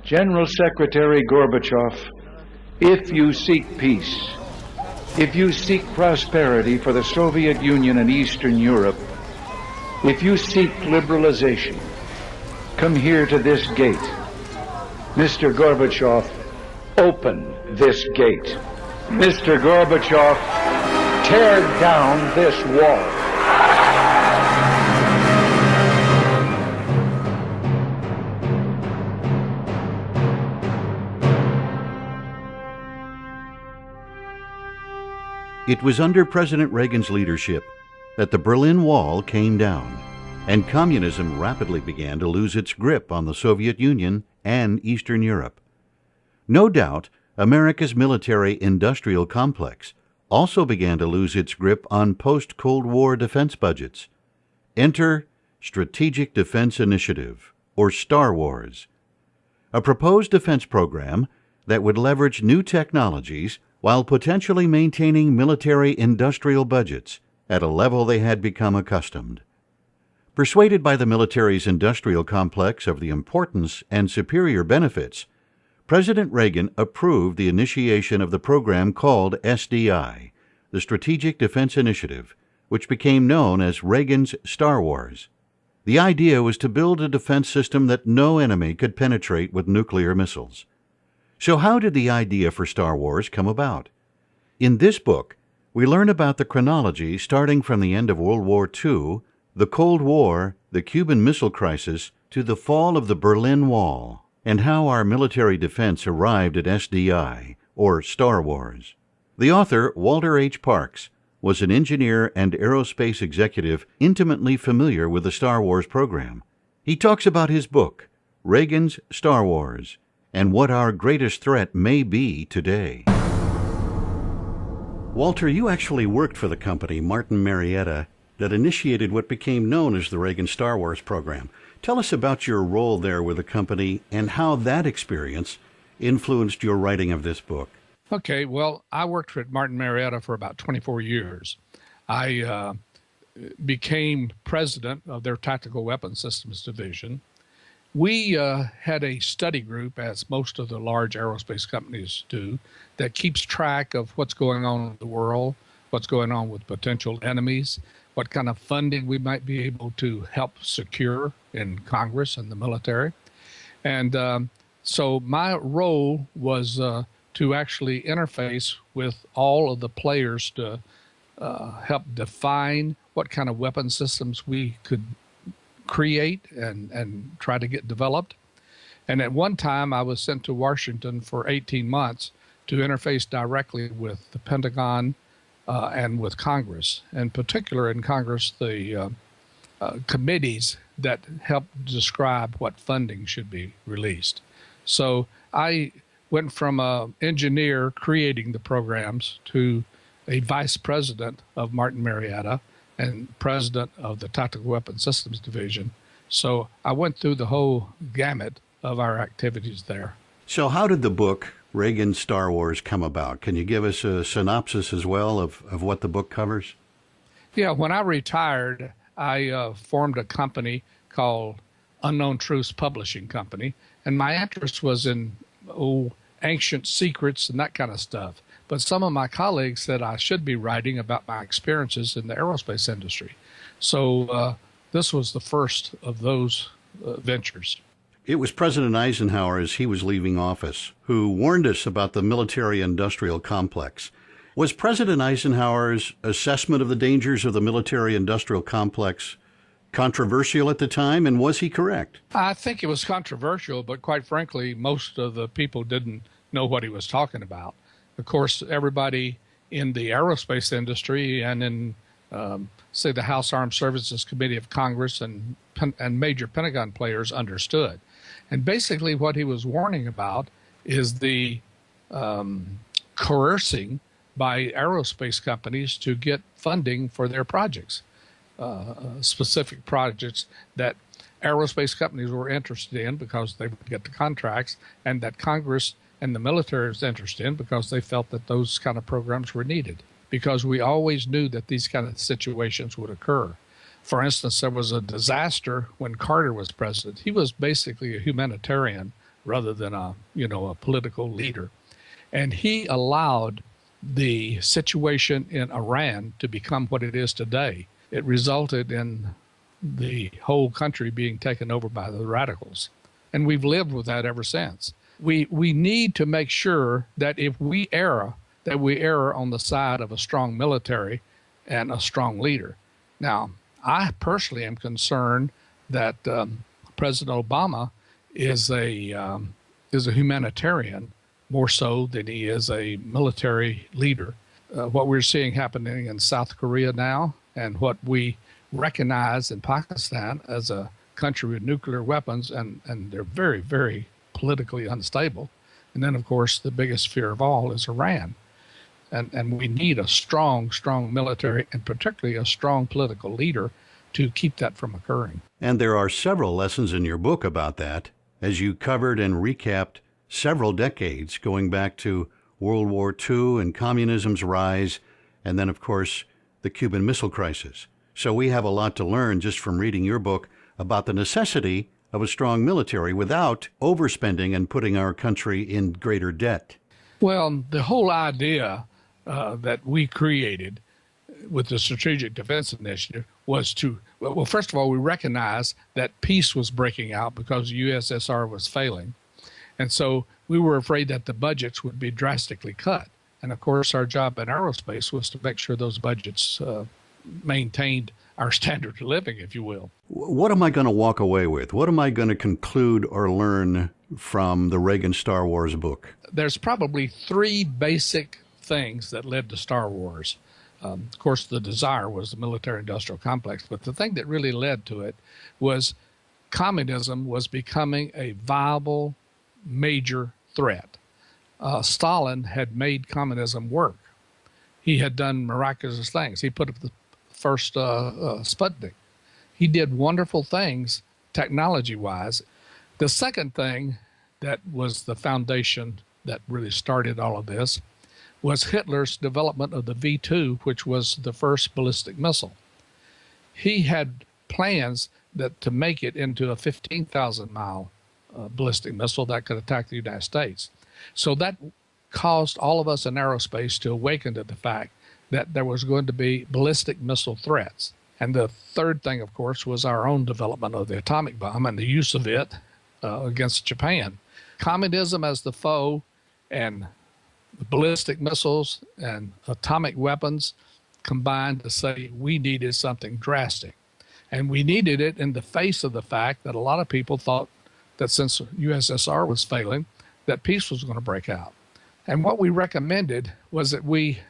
General Secretary Gorbachev, if you seek peace, if you seek prosperity for the Soviet Union and Eastern Europe, if you seek liberalization, come here to this gate. Mr. Gorbachev, open this gate. Mr. Gorbachev, tear down this wall. It was under President Reagan's leadership that the Berlin Wall came down, and communism rapidly began to lose its grip on the Soviet Union and Eastern Europe. No doubt, America's military-industrial complex also began to lose its grip on post-Cold War defense budgets. Enter Strategic Defense Initiative, or Star Wars, a proposed defense program that would leverage new technologies while potentially maintaining military-industrial budgets at a level they had become accustomed. Persuaded by the military's industrial complex of the importance and superior benefits, President Reagan approved the initiation of the program called SDI, the Strategic Defense Initiative, which became known as Reagan's Star Wars. The idea was to build a defense system that no enemy could penetrate with nuclear missiles. So how did the idea for Star Wars come about? In this book, we learn about the chronology starting from the end of World War II, the Cold War, the Cuban Missile Crisis, to the fall of the Berlin Wall, and how our military defense arrived at SDI, or Star Wars. The author, Walter H. Parks, was an engineer and aerospace executive intimately familiar with the Star Wars program. He talks about his book, Reagan's Star Wars, and what our greatest threat may be today. Walter, you actually worked for the company, Martin Marietta, that initiated what became known as the Reagan Star Wars program. Tell us about your role there with the company and how that experience influenced your writing of this book. Okay, well, I worked at Martin Marietta for about 24 years. I became president of their Tactical Weapons Systems Division. We had a study group, as most of the large aerospace companies do, that keeps track of what's going on in the world, what's going on with potential enemies, what kind of funding we might be able to help secure in Congress and the military. And so my role was to actually interface with all of the players to help define what kind of weapon systems we could create and try to get developed. And at one time, I was sent to Washington for 18 months to interface directly with the Pentagon and with Congress. In particular, in Congress, the committees that help describe what funding should be released. So I went from an engineer creating the programs to a vice president of Martin Marietta and president of the Tactical Weapons Systems Division. So I went through the whole gamut of our activities there. So how did the book, Reagan Star Wars, come about? Can you give us a synopsis as well of what the book covers? Yeah, when I retired, I formed a company called Unknown Truths Publishing Company, and my interest was in ancient secrets and that kind of stuff. But some of my colleagues said I should be writing about my experiences in the aerospace industry. So this was the first of those ventures. It was President Eisenhower, as he was leaving office, who warned us about the military-industrial complex. Was President Eisenhower's assessment of the dangers of the military-industrial complex controversial at the time, and was he correct? I think it was controversial, but quite frankly, most of the people didn't know what he was talking about. Of course, everybody in the aerospace industry and in, say, the House Armed Services Committee of Congress and major Pentagon players understood. And basically what he was warning about is the coercing by aerospace companies to get funding for their projects, specific projects that aerospace companies were interested in because they would get the contracts, and that Congress and the military was interested in because they felt that those kind of programs were needed, because we always knew that these kind of situations would occur. For instance, there was a disaster when Carter was president. He was basically a humanitarian rather than a political leader. And he allowed the situation in Iran to become what it is today. It resulted in the whole country being taken over by the radicals. And we've lived with that ever since. We need to make sure that if we err, that we err on the side of a strong military and a strong leader. Now, I personally am concerned that President Obama is a humanitarian more so than he is a military leader. What we're seeing happening in South Korea now, and what we recognize in Pakistan as a country with nuclear weapons, and they're very, very politically unstable. And then, of course, the biggest fear of all is Iran. And we need a strong, strong military, and particularly a strong political leader to keep that from occurring. And there are several lessons in your book about that, as you covered and recapped several decades going back to World War II and communism's rise, and then, of course, the Cuban Missile Crisis. So we have a lot to learn just from reading your book about the necessity of a strong military without overspending and putting our country in greater debt. Well, the whole idea that we created with the Strategic Defense Initiative was to, well, first of all, we recognized that peace was breaking out because the USSR was failing. And so we were afraid that the budgets would be drastically cut. And of course, our job in aerospace was to make sure those budgets maintained our standard of living, if you will. What am I going to walk away with? What am I going to conclude or learn from the Reagan Star Wars book? There's probably three basic things that led to Star Wars. Of course, the desire was the military-industrial complex, but the thing that really led to it was communism was becoming a viable major threat. Stalin had made communism work. He had done miraculous things. He put up the first Sputnik. He did wonderful things technology-wise. The second thing that was the foundation that really started all of this was Hitler's development of the V-2, which was the first ballistic missile. He had plans that to make it into a 15,000-mile ballistic missile that could attack the United States. So that caused all of us in aerospace to awaken to the fact that there was going to be ballistic missile threats. And the third thing, of course, was our own development of the atomic bomb and the use of it against Japan. Communism as the foe and ballistic missiles and atomic weapons combined to say we needed something drastic. And we needed it in the face of the fact that a lot of people thought that since USSR was failing, that peace was going to break out. And what we recommended was that we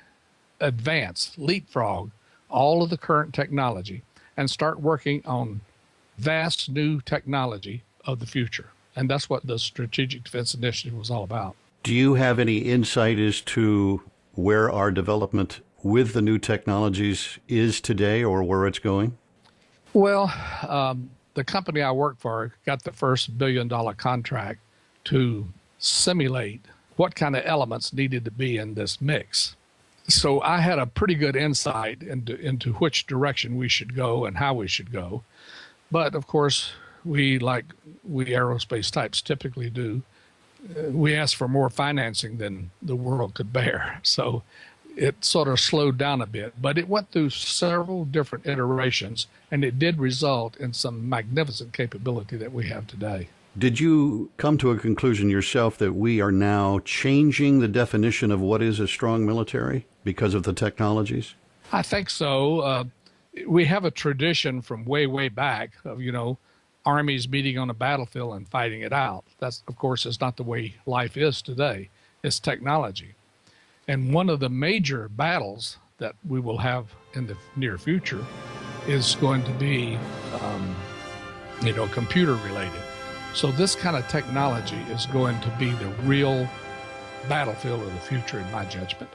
advance, leapfrog all of the current technology and start working on vast new technology of the future. And that's what the Strategic Defense Initiative was all about. Do you have any insight as to where our development with the new technologies is today or where it's going? Well, the company I work for got the first $1 billion contract to simulate what kind of elements needed to be in this mix. So I had a pretty good insight into which direction we should go and how we should go. But of course, we aerospace types typically do, we asked for more financing than the world could bear. So it sort of slowed down a bit, but it went through several different iterations, and it did result in some magnificent capability that we have today. Did you come to a conclusion yourself that we are now changing the definition of what is a strong military because of the technologies? I think so. We have a tradition from way, way back of, armies meeting on a battlefield and fighting it out. That's, of course, is not the way life is today. It's technology. And one of the major battles that we will have in the near future is going to be, computer related. So this kind of technology is going to be the real battlefield of the future, in my judgment.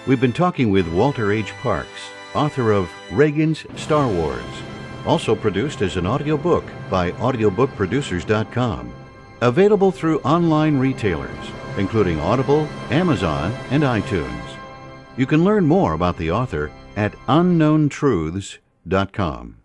We've been talking with Walter H. Parks, author of Reagan's Star Wars, also produced as an audiobook by audiobookproducers.com. Available through online retailers, including Audible, Amazon, and iTunes. You can learn more about the author at unknowntruths.com.